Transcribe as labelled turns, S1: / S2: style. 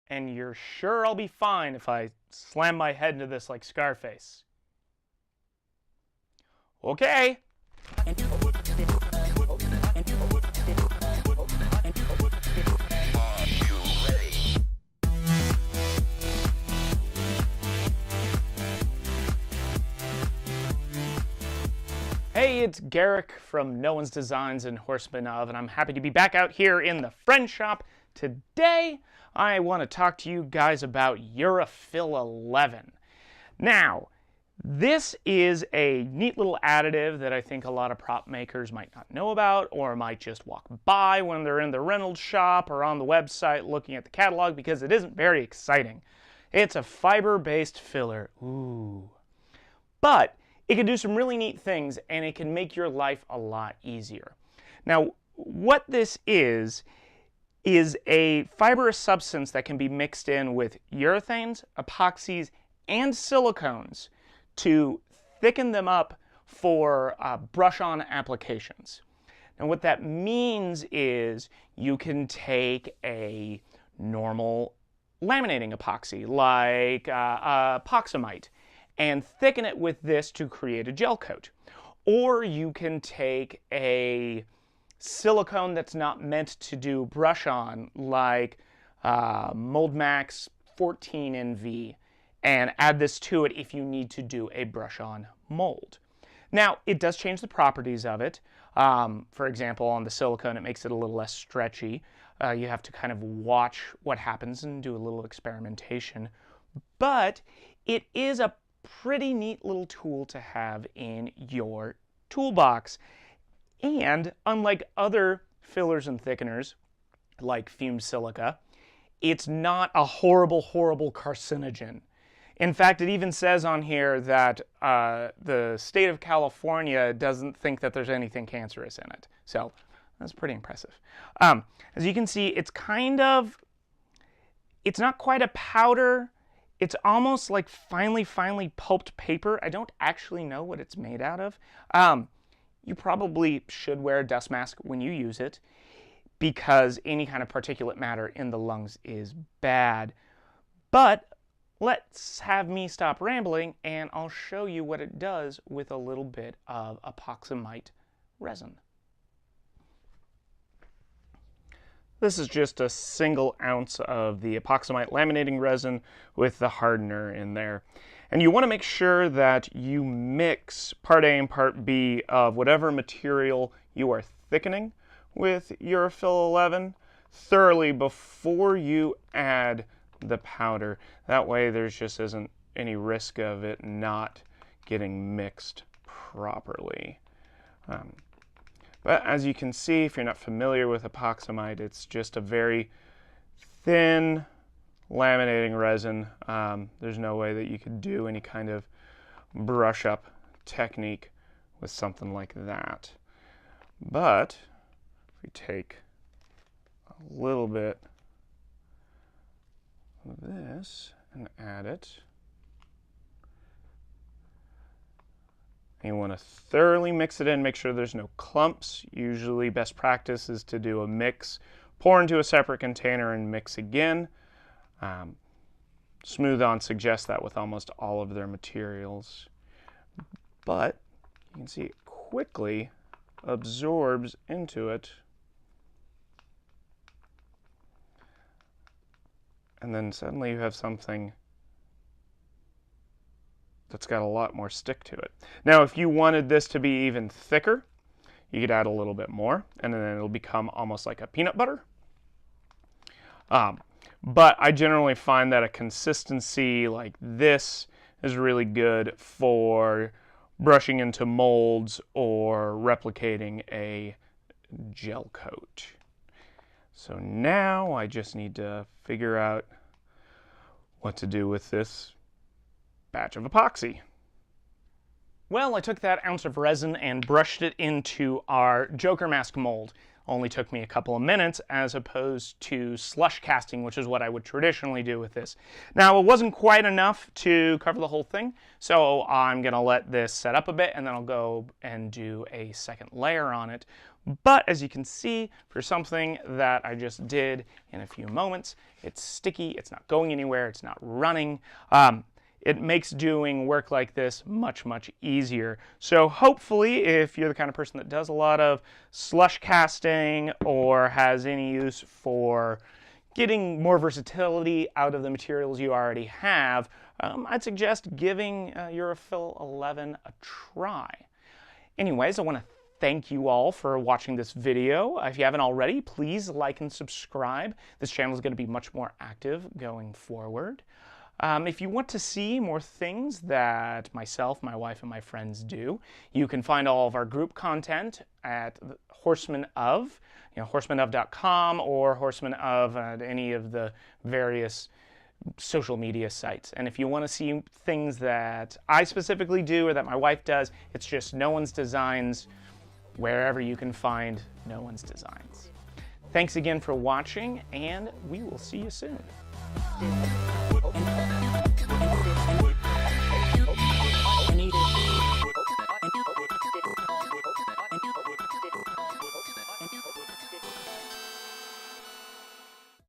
S1: and you're sure I'll be fine if I slam my head into this like Scarface. Okay. Hey, it's Garrick from No One's Designs and Horseman of, and I'm happy to be back out here in the friend shop. Today, I want to talk to you guys about URE-FIL 11. Now, this is a neat little additive that I think a lot of prop makers might not know about, or might just walk by when they're in the Reynolds shop or on the website looking at the catalog, because it isn't very exciting. It's a fiber-based filler. Ooh. But it can do some really neat things, and it can make your life a lot easier. Now, what this is a fibrous substance that can be mixed in with urethanes, epoxies, and silicones to thicken them up for brush-on applications. Now, what that means is you can take a normal laminating epoxy, like epoxamite, and thicken it with this to create a gel coat. Or you can take a silicone that's not meant to do brush on, like Mold Max 14NV, and add this to it if you need to do a brush on mold. Now, it does change the properties of it. For example, on the silicone, it makes it a little less stretchy. You have to kind of watch what happens and do a little experimentation. But it is a pretty neat little tool to have in your toolbox. And unlike other fillers and thickeners, like fumed silica, it's not a horrible, horrible carcinogen. In fact, it even says on here that the state of California doesn't think that there's anything cancerous in it. So that's pretty impressive. As you can see, it's not quite a powder. It's almost like finely pulped paper. I don't actually know what it's made out of. You probably should wear a dust mask when you use it, because any kind of particulate matter in the lungs is bad. But let's have me stop rambling, and I'll show you what it does with a little bit of epoxamite resin. This is just a single ounce of the epoxamite laminating resin with the hardener in there. And you want to make sure that you mix part A and part B of whatever material you are thickening with URE-FIL 11 thoroughly before you add the powder. That way there just isn't any risk of it not getting mixed properly. But as you can see, if you're not familiar with epoxamite, it's just a very thin laminating resin. There's no way that you could do any kind of brush up technique with something like that. But if we take a little bit of this and add it, you want to thoroughly mix it in, make sure there's no clumps. Usually best practice is to do a mix, pour into a separate container and mix again. Smooth On suggests that with almost all of their materials. But you can see it quickly absorbs into it. And then suddenly you have something that's got a lot more stick to it. Now, if you wanted this to be even thicker, you could add a little bit more, and then it'll become almost like a peanut butter. But I generally find that a consistency like this is really good for brushing into molds or replicating a gel coat. So now I just need to figure out what to do with this batch of epoxy. Well, I took that ounce of resin and brushed it into our Joker mask mold. Only took me a couple of minutes as opposed to slush casting, which is what I would traditionally do with this. Now, it wasn't quite enough to cover the whole thing, so I'm going to let this set up a bit, and then I'll go and do a second layer on it But as you can see, for something that I just did in a few moments, it's sticky, it's not going anywhere, it's not running. It makes doing work like this much, much easier. So hopefully, if you're the kind of person that does a lot of slush casting or has any use for getting more versatility out of the materials you already have, I'd suggest giving URE-FIL 11 a try. Anyways, I want to thank you all for watching this video. If you haven't already, please like and subscribe. This channel is going to be much more active going forward. If you want to see more things that myself, my wife, and my friends do, you can find all of our group content at Horsemen of, horsemenof.com or Horsemen of at any of the various social media sites. And if you want to see things that I specifically do or that my wife does, it's just No One's Designs, wherever you can find No One's Designs. Thanks again for watching, and we will see you soon.